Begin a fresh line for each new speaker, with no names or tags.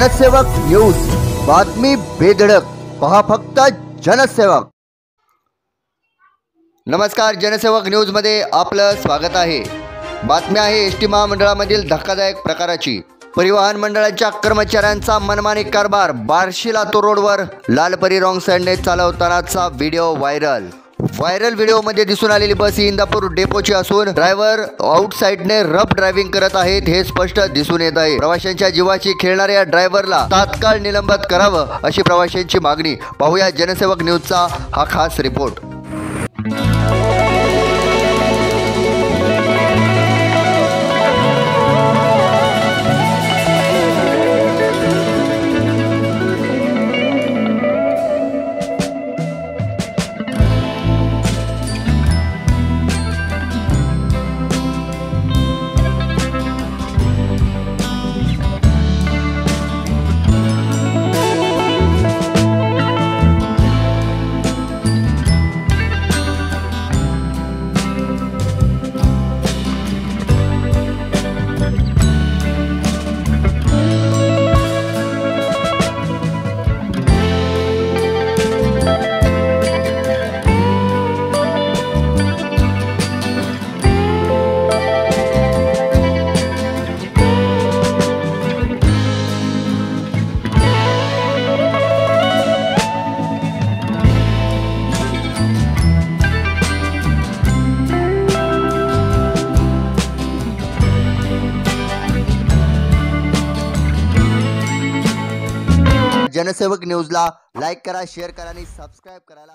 जनसेवक news, बातमी बेधडक, पहा फक्त जनसेवक। नमस्कार, जनसेवक न्यूज मध्ये आपलं स्वागत आहे। बातमी आहे एसटी महामंडळामधील धक्कादायक प्रकाराची। परिवहन मंडळाच्या कर्मचाऱ्यांचा मनमानी कारभार। बार्शी लातूर रोडवर लालपरी रॉंग साइडने चालवतानाचा व्हिडिओ व्हायरल व्हिडिओमध्ये दिसून आलेली बस ही इंदापूर डेपोची असून ड्रायव्हर आउटसाइडने रफ ड्रायव्हिंग करत आहेत हे स्पष्ट दिसून येत आहे। प्रवाशांच्या जीवाची खेळणाऱ्या ड्रायव्हरला तात्काळ निलंबित करावं अशी प्रवाशांची मागणी। पाहूया जनसेवक न्यूजचा हा खास रिपोर्ट। जनसेवक न्यूजला लाईक करा, शेअर करा आणि सबस्क्राइब करायला